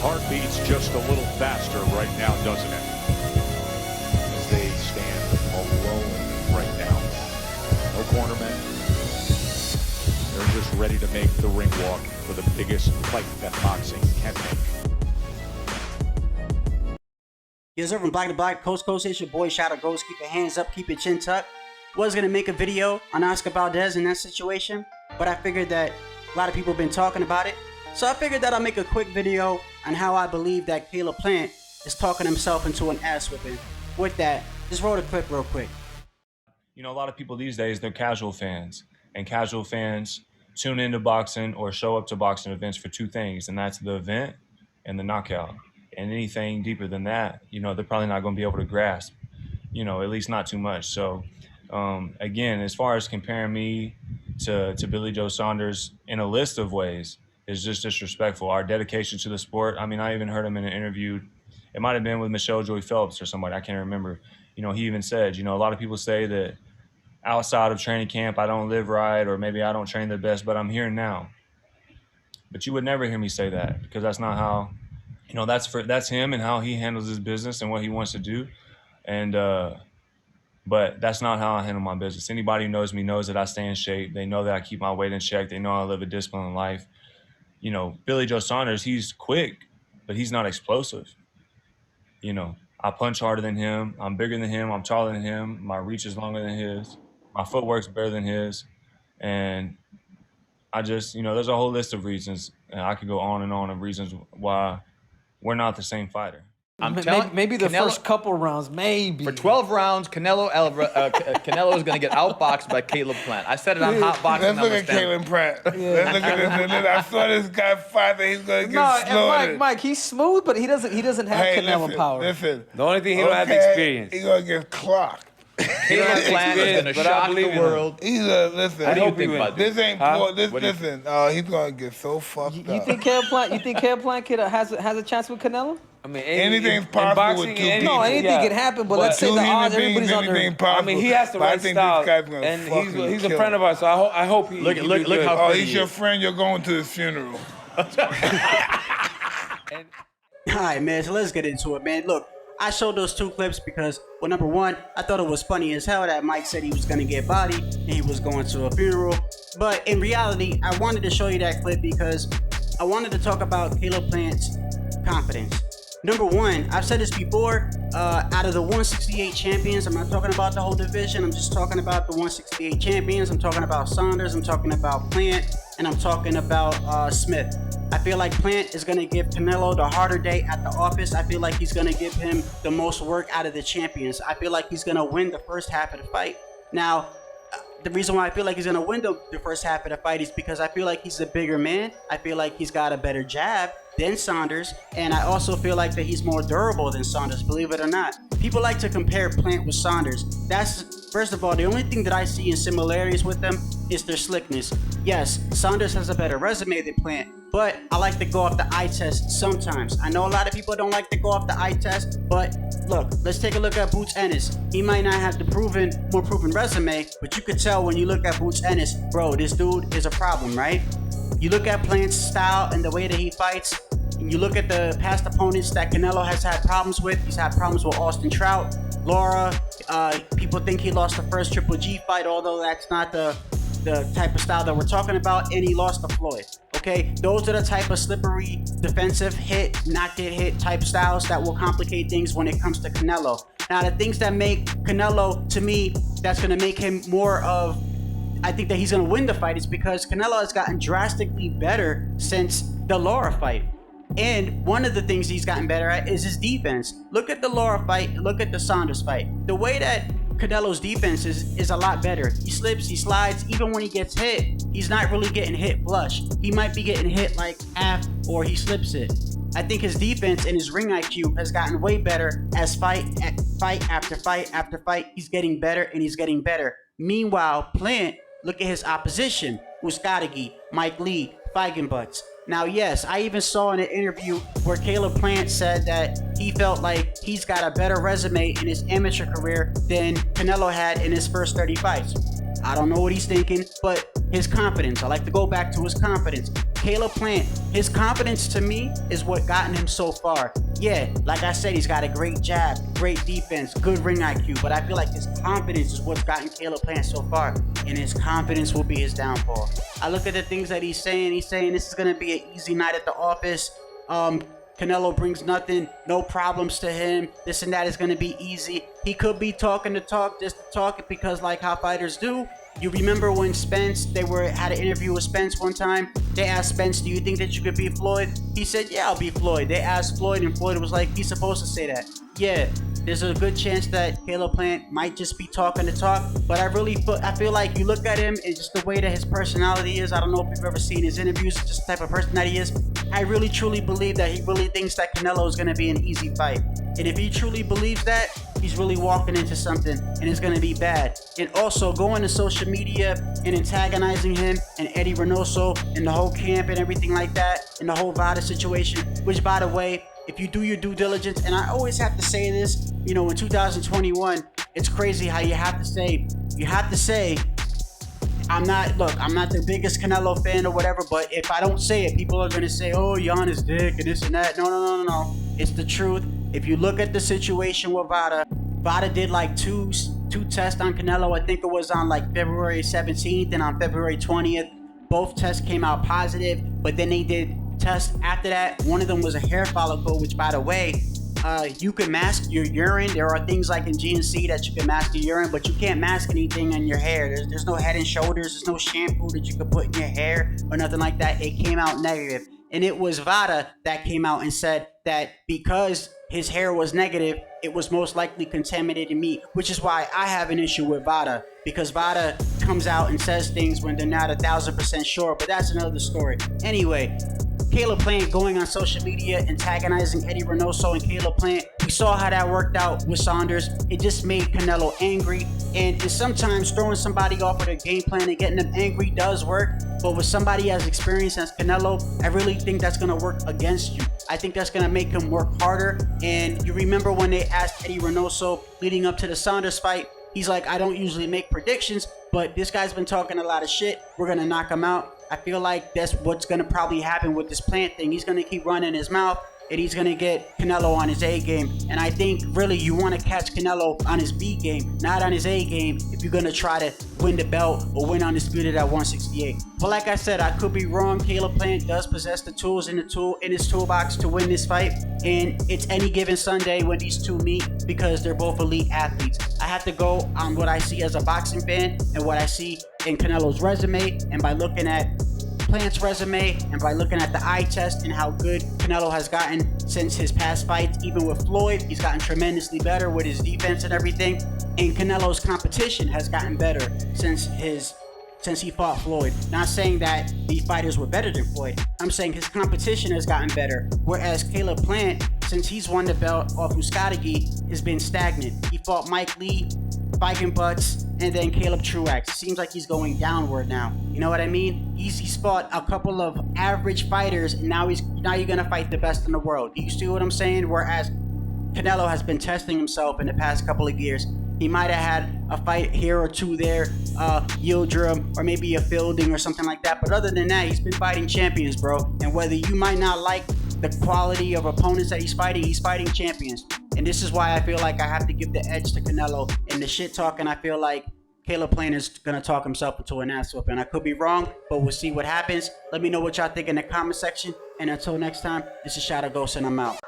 heart beats just a little faster right now, doesn't it? As they stand alone right now. No cornermen. They're just ready to make the ring walk for the biggest fight that boxing can make. Yes, sir, from Black to Black, Coast to Coast, it's your boy Shadow Ghost. Keep your hands up, keep your chin tucked. Was going to make a video on Oscar Valdez in that situation, but I figured that a lot of people have been talking about it. So I figured that I'll make a quick video on how I believe that Caleb Plant is talking himself into an ass whipping. With that, just roll the clip real quick. You know, a lot of people these days, they're casual fans. And casual fans tune into boxing or show up to boxing events for two things, and that's the event and the knockout. And anything deeper than that, you know, they're probably not going to be able to grasp, you know, at least not too much. So, again, as far as comparing me to Billy Joe Saunders in a list of ways is just disrespectful. Our dedication to the sport, I mean, I even heard him in an interview. It might have been with Michelle Joy Phelps or somebody, I can't remember. You know, he even said, you know, a lot of people say that outside of training camp, I don't live right, or maybe I don't train the best, but I'm here now. But you would never hear me say that, because that's not how, you know, that's him and how he handles his business and what he wants to do. And, but that's not how I handle my business. Anybody who knows me knows that I stay in shape. They know that I keep my weight in check. They know I live a disciplined life. You know, Billy Joe Saunders, he's quick, but he's not explosive. You know, I punch harder than him. I'm bigger than him. I'm taller than him. My reach is longer than his. My footwork's better than his. And I just, you know, there's a whole list of reasons. And I could go on and on of reasons why we're not the same fighter. I'm telling maybe the Canelo, first couple rounds, maybe. For 12 rounds, Canelo is going to get outboxed by Caleb Plant. I said it on Hot Boxing. Let's look at Caleb Plant. Let's look at this. I saw this guy fight that he's going to get slaughtered. Mike, he's smooth, but he doesn't have Canelo power. Listen. The only thing he don't have the experience. He's going to get clocked. Caleb Plant is going to shock the world. Listen. What do you think about this? This ain't listen. He's going to get so fucked up. You think Caleb Plant has a chance with Canelo? I mean, anything's possible with two people. No, anything can happen, but let's say the odds, everybody's under. I mean, he has the right style, and he's a friend of ours, so I hope he look how he's your friend. You're going to his funeral. All right, man, so let's get into it, man. Look, I showed those two clips because, well, number one, I thought it was funny as hell that Mike said he was going to get bodied and he was going to a funeral. But in reality, I wanted to show you that clip because I wanted to talk about Caleb Plant's confidence. Number one, I've said this before, out of the 168 champions, I'm not talking about the whole division, I'm just talking about the 168 champions. I'm talking about Saunders, I'm talking about Plant, and I'm talking about Smith. I feel like Plant is going to give Canelo the harder day at the office. I feel like he's going to give him the most work out of the champions. I feel like he's going to win the first half of the fight. Now, the reason why I feel like he's going to win the first half of the fight is because I feel like he's a bigger man. I feel like he's got a better jab than Saunders, and I also feel like that he's more durable than Saunders, believe it or not. People like to compare Plant with Saunders. That's, first of all, the only thing that I see in similarities with them is their slickness. Yes, Saunders has a better resume than Plant, but I like to go off the eye test sometimes. I know a lot of people don't like to go off the eye test, but look, let's take a look at Boots Ennis. He might not have the more proven resume, but you could tell when you look at Boots Ennis, bro, this dude is a problem, right? You look at Plant's style and the way that he fights, and you look at the past opponents that Canelo has had problems with. He's had problems with Austin Trout, Lara. People think he lost the first Triple G fight, although that's not the type of style that we're talking about, and he lost to Floyd. Okay, those are the type of slippery, defensive hit, not get hit type styles that will complicate things when it comes to Canelo. Now, the things that make Canelo, to me, that's going to make him more of, I think that he's going to win the fight, is because Canelo has gotten drastically better since the Lara fight. And one of the things he's gotten better at is his defense. Look at the Lara fight, look at the Saunders fight. The way that Canelo's defense is a lot better. He slips, he slides, even when he gets hit, he's not really getting hit flush. He might be getting hit like half, or he slips it. I think his defense and his ring IQ has gotten way better as fight after fight after fight. He's getting better and he's getting better. Meanwhile, Plant, look at his opposition, Uzcategui, Mike Lee, Feigenbutz. Now, yes, I even saw in an interview where Caleb Plant said that he felt like he's got a better resume in his amateur career than Canelo had in his first 30 fights. I don't know what he's thinking, but his confidence, I like to go back to his confidence. Caleb Plant, his confidence to me is what gotten him so far. Yeah, like I said, he's got a great jab, great defense, good ring IQ, but I feel like his confidence is what's gotten Caleb Plant so far, and his confidence will be his downfall. I look at the things that he's saying this is going to be an easy night at the office. Canelo brings nothing, no problems to him. This and that is going to be easy. He could be talking the talk just to talk it because like how fighters do. You remember when Spence, had an interview with Spence one time. They asked Spence, do you think that you could beat Floyd? He said, yeah, I'll beat Floyd. They asked Floyd and Floyd was like, he's supposed to say that. Yeah, there's a good chance that Caleb Plant might just be talking the talk, but I feel like you look at him and just the way that his personality is. I don't know if you've ever seen his interviews, just the type of person that he is. I really truly believe that he really thinks that Canelo is going to be an easy fight. And if he truly believes that, he's really walking into something and it's going to be bad. And also going to social media and antagonizing him and Eddie Reynoso and the whole camp and everything like that and the whole VADA situation, which by the way, if you do your due diligence, and I always have to say this, in 2021, it's crazy how you have to say, I'm not the biggest Canelo fan or whatever, but if I don't say it, people are going to say, oh, you're on his dick and this and that. No. It's the truth. If you look at the situation with VADA did like two tests on Canelo. I think it was on like February 17th and on February 20th. Both tests came out positive, but then they did tests after that. One of them was a hair follicle, which by the way, you can mask your urine. There are things like in GNC that you can mask your urine, but you can't mask anything in your hair. There's no Head and Shoulders. There's no shampoo that you can put in your hair or nothing like that. It came out negative. And it was VADA that came out and said that because his hair was negative, it was most likely contaminated meat, which is why I have an issue with VADA, because VADA comes out and says things when they're not 1,000% sure, but that's another story. Anyway, Caleb Plant going on social media, antagonizing Eddie Reynoso and Caleb Plant. We saw how that worked out with Saunders. It just made Canelo angry. And sometimes throwing somebody off of their game plan and getting them angry does work. But with somebody as experienced as Canelo, I really think that's going to work against you. I think that's going to make him work harder. And you remember when they asked Eddie Reynoso leading up to the Saunders fight, he's like, I don't usually make predictions, but this guy's been talking a lot of shit. We're going to knock him out. I feel like that's what's going to probably happen with this Plant thing. He's going to keep running his mouth and he's going to get Canelo on his A game. And I think really you want to catch Canelo on his B game, not on his A game, if you're going to try to win the belt or win undisputed at 168. But like I said, I could be wrong. Caleb Plant does possess the tools in his toolbox to win this fight. And it's any given Sunday when these two meet because they're both elite athletes. I have to go on what I see as a boxing fan and what I see in Canelo's resume, and by looking at Plant's resume and by looking at the eye test and how good Canelo has gotten since his past fights. Even with Floyd, he's gotten tremendously better with his defense and everything. And Canelo's competition has gotten better since he fought Floyd. Not saying that these fighters were better than Floyd. I'm saying his competition has gotten better. Whereas Caleb Plant, since he's won the belt off Muskadagi, has been stagnant. He fought Mike Lee, Fighting Butts, and then Caleb Truax. It seems like he's going downward now. You know what I mean? He's fought a couple of average fighters, and now you're gonna fight the best in the world. Do you see what I'm saying? Whereas Canelo has been testing himself in the past couple of years. He might have had a fight here or two there, Yildirim, or maybe a Fielding or something like that. But other than that, he's been fighting champions, bro. And whether you might not like the quality of opponents that he's fighting champions. And this is why I feel like I have to give the edge to Canelo. And the shit talking, I feel like Caleb Plant is going to talk himself into an ass whooping. I could be wrong, but we'll see what happens. Let me know what y'all think in the comment section. And until next time, this is Shadow Ghost, and I'm out.